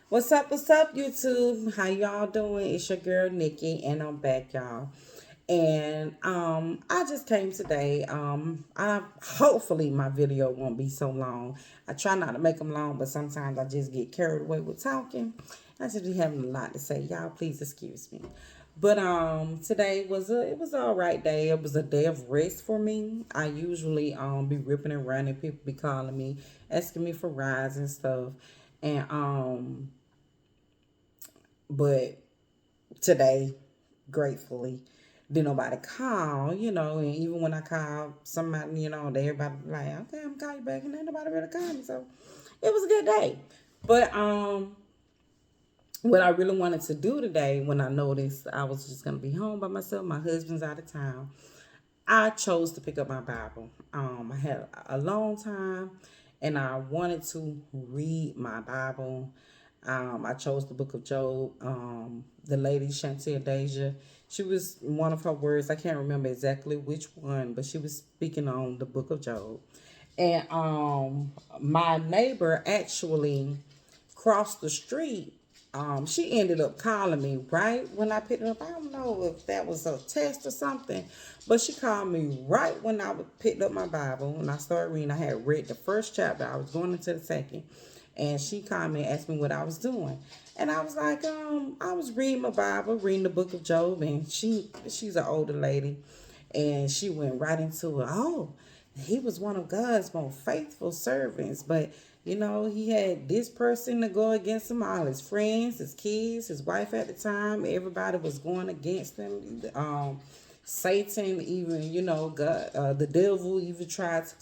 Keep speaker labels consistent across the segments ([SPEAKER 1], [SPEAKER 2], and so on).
[SPEAKER 1] What's up, YouTube? How y'all doing? It's your girl Nikki, and I'm back, y'all. And I just came today. I hopefully my video won't be so long. I try not to make them long, but sometimes I just get carried away with talking. I just be having a lot to say. Y'all, please excuse me. But today was all right day. It was a day of rest for me. I usually be ripping and running. People be calling me, asking me for rides and stuff, and but today, gratefully, did nobody call, and even when I call somebody, everybody like, okay, I'm calling you back, and ain't nobody really call me. So it was a good day. But what I really wanted to do today when I noticed I was just gonna be home by myself, my husband's out of town, I chose to pick up my Bible. I had a long time and I wanted to read my Bible. I chose the book of Job. The lady Chantel Deja, she was one of her words. I can't remember exactly which one, but she was speaking on the book of Job. And my neighbor actually crossed the street. She ended up calling me right when I picked it up. I don't know if that was a test or something, but she called me right when I picked up my Bible and I started reading. I had read the first chapter. I was going into the second, and she called me and asked me what I was doing. And I was like, I was reading my Bible, reading the book of Job, and she's an older lady, and she went right into it. Oh, he was one of God's most faithful servants, but he had this person to go against him, all his friends, his kids, his wife at the time. Everybody was going against him. Satan, even God, the devil, even tried to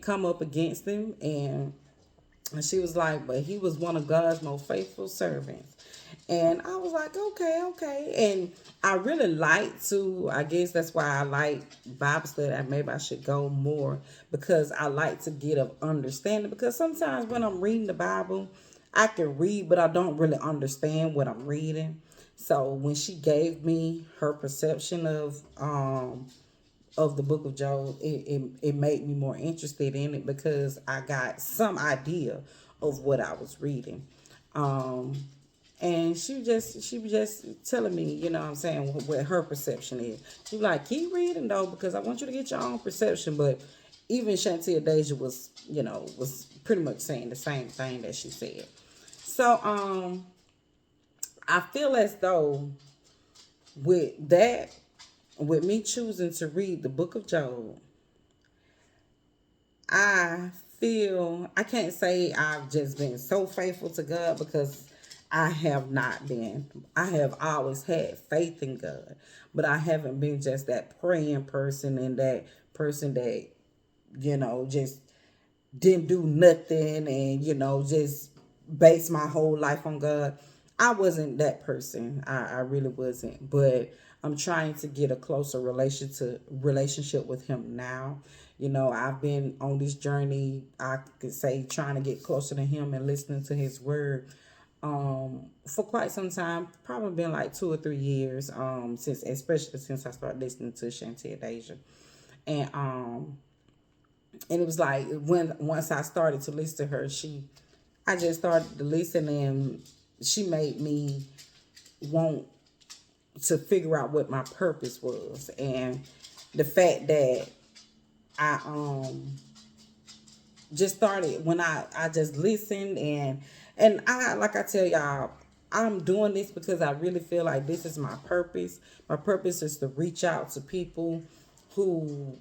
[SPEAKER 1] come up against him, and she was like, but he was one of God's most faithful servants. And I was like, okay, okay. And I really like to, I guess that's why I like Bible study. Maybe I should go more because I like to get an understanding. Because sometimes when I'm reading the Bible, I can read, but I don't really understand what I'm reading. So when she gave me her perception of the book of Job, it made me more interested in it because I got some idea of what I was reading. Um, and she was just telling me, what I'm saying, what her perception is. She was like, keep reading though, because I want you to get your own perception. But even Chantel Deja was pretty much saying the same thing that she said. So I feel as though with that, with me choosing to read the book of Job, I feel I can't say I've just been so faithful to God because I have not been. I have always had faith in God, but I haven't been just that praying person and that person that just didn't do nothing and just base my whole life on God. I wasn't that person. I really wasn't. But I'm trying to get a closer relationship with him now. I've been on this journey, I could say, trying to get closer to him and listening to his word for quite some time. Probably been like 2 or 3 years, especially since I started listening to Chantel Deja. And it was like when once I started to listen to her, I just started to listen, and she made me want to figure out what my purpose was. And the fact that I just started when I just listened, and I, like I tell y'all, I'm doing this because I really feel like this is my purpose. My purpose is to reach out to people who,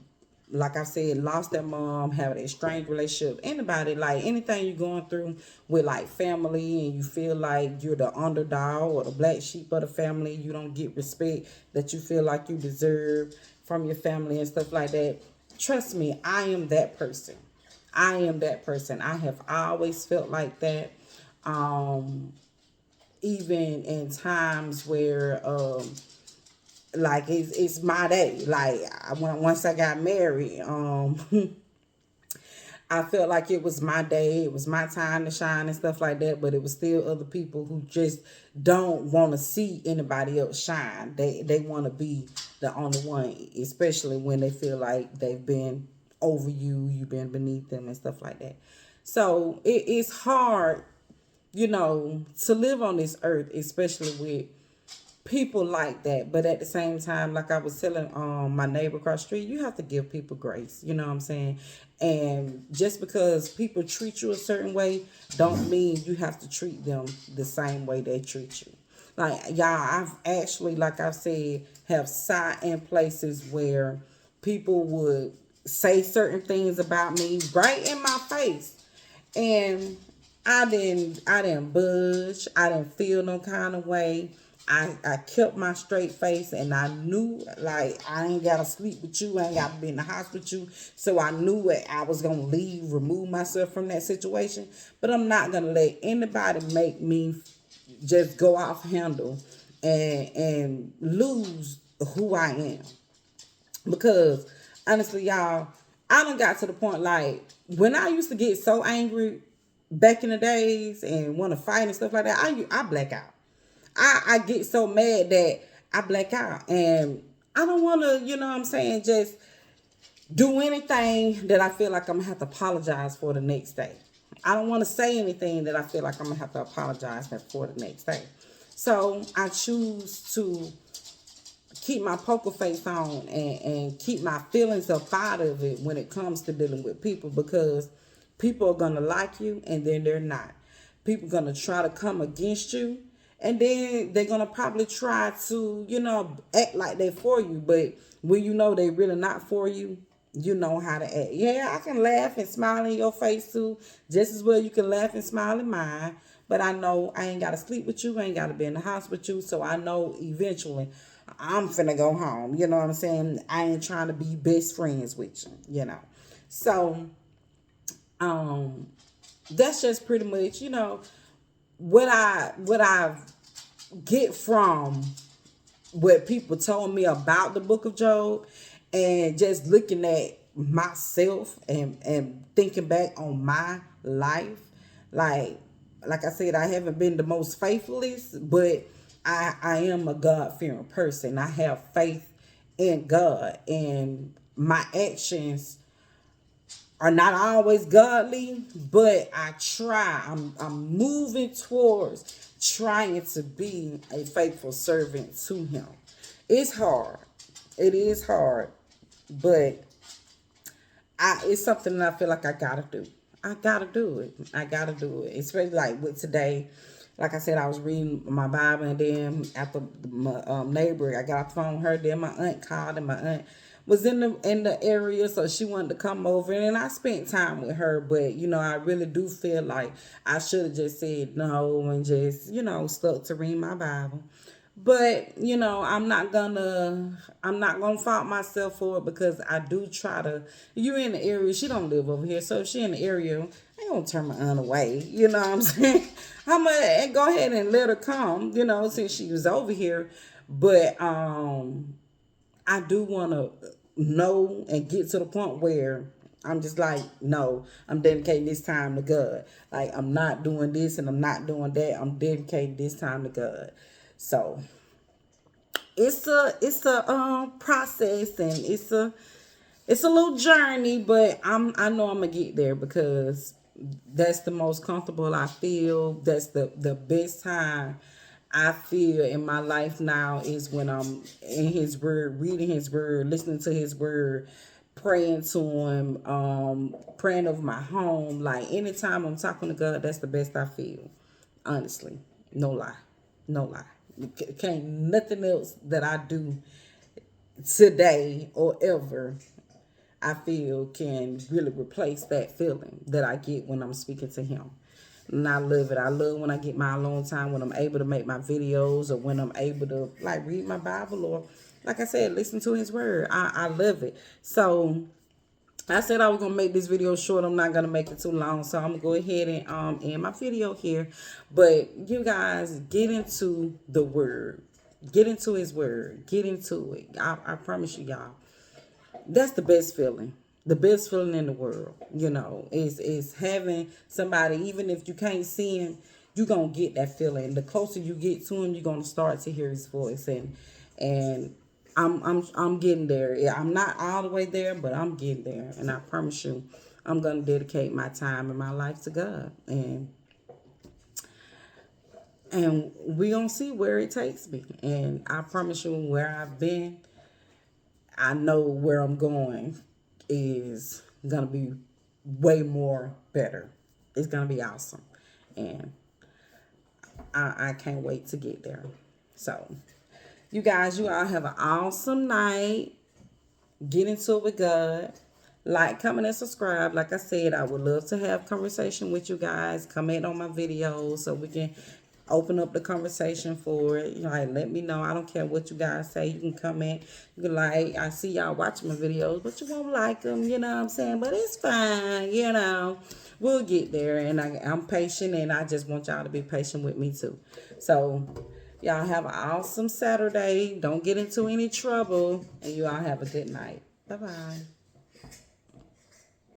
[SPEAKER 1] like I said, lost their mom, have an estranged relationship. Anybody, like anything you're going through with like family, and you feel like you're the underdog or the black sheep of the family, you don't get respect that you feel like you deserve from your family and stuff like that. Trust me, I am that person. I am that person. I have always felt like that. Um, Even in times where like it's my day. Like once I got married, I felt like it was my day. It was my time to shine and stuff like that. But it was still other people who just don't want to see anybody else shine. They want to be the only one, especially when they feel like they've been over you, you've been beneath them and stuff like that. So it's hard to live on this earth, especially with people like that. But at the same time, like I was telling my neighbor across the street, you have to give people grace. You know what I'm saying? And just because people treat you a certain way, don't mean you have to treat them the same way they treat you. Like y'all, I've actually, like I've said, have sat in places where people would say certain things about me right in my face, and I didn't budge. I didn't feel no kind of way. I kept my straight face, and I knew, like, I ain't gotta sleep with you, I ain't gotta be in the house with you. So I knew what I was gonna leave, remove myself from that situation. But I'm not gonna let anybody make me just go off handle and lose who I am. Because honestly, y'all, I done got to the point, like, when I used to get so angry back in the days and want to fight and stuff like that, I black out. I get so mad that I black out. And I don't want to, you know what I'm saying, just do anything that I feel like I'm going to have to apologize for the next day. I don't want to say anything that I feel like I'm going to have to apologize for the next day. So I choose to keep my poker face on, and keep my feelings up out of it when it comes to dealing with people, because people are going to like you and then they're not. People are going to try to come against you, and then they're going to probably try to, act like they're for you. But when you know they really not for you, you know how to act. Yeah, I can laugh and smile in your face too, just as well you can laugh and smile in mine. But I know I ain't got to sleep with you. I ain't got to be in the house with you. So I know eventually I'm finna go home. You know what I'm saying? I ain't trying to be best friends with you. So, that's just pretty much, what I get from what people told me about the book of Job, and just looking at myself and thinking back on my life. Like I said, I haven't been the most faithfulest, but I am a God-fearing person. I have faith in God, and my actions are not always godly, but I try. I'm moving towards trying to be a faithful servant to him. It's hard. It is hard, but it's something that I feel like I gotta do. I gotta do it. I gotta do it. Especially like with today. Like I said, I was reading my Bible, and then after my neighbor, I got off the phone with her. Then my aunt called, and my aunt was in the area, so she wanted to come over, and I spent time with her. But I really do feel like I should have just said no and just stuck to read my Bible. But I'm not gonna fault myself for it, because I do try to. You're in the area. She don't live over here, so if she in the area, I ain't gonna turn my aunt away. You know what I'm saying? I'm gonna go ahead and let her come. Since she was over here. But I do want to know and get to the point where I'm just like, no, I'm dedicating this time to God. Like, I'm not doing this and I'm not doing that. I'm dedicating this time to God. So it's a process, and it's a little journey, but I know I'm gonna get there, because that's the most comfortable I feel. That's the best time I feel in my life now, is when I'm in his word, reading his word, listening to his word, praying to him, praying over my home. Like, anytime I'm talking to God, that's the best I feel. Honestly. No lie. No lie. Can't nothing else that I do today or ever, I feel, can really replace that feeling that I get when I'm speaking to him. And I love it. I love when I get my alone time, when I'm able to make my videos, or when I'm able to, like, read my Bible, or, like I said, listen to his word. I love it. So I said I was gonna make this video short. I'm not gonna make it too long, so I'm gonna go ahead and end my video here. But you guys, get into the word, get into his word, get into it. I promise you, y'all, that's the best feeling. The best feeling in the world, is having somebody. Even if you can't see him, you're gonna get that feeling. The closer you get to him, you're gonna start to hear his voice. And I'm getting there. Yeah, I'm not all the way there, but I'm getting there. And I promise you, I'm gonna dedicate my time and my life to God. And And we gonna see where it takes me. And I promise you, where I've been, I know where I'm going is gonna be way more better. It's gonna be awesome. And I can't wait to get there. So, you guys, you all have an awesome night. Get into it with God. Like, comment, and subscribe. Like I said, I would love to have conversation with you guys. Comment on my videos so we can open up the conversation for it. Like, let me know. I don't care what you guys say. You can comment. You can like. I see y'all watching my videos, but you won't like them. You know what I'm saying? But it's fine. You know, we'll get there. And I'm patient, and I just want y'all to be patient with me too. So, y'all have an awesome Saturday. Don't get into any trouble, and you all have a good night. Bye bye.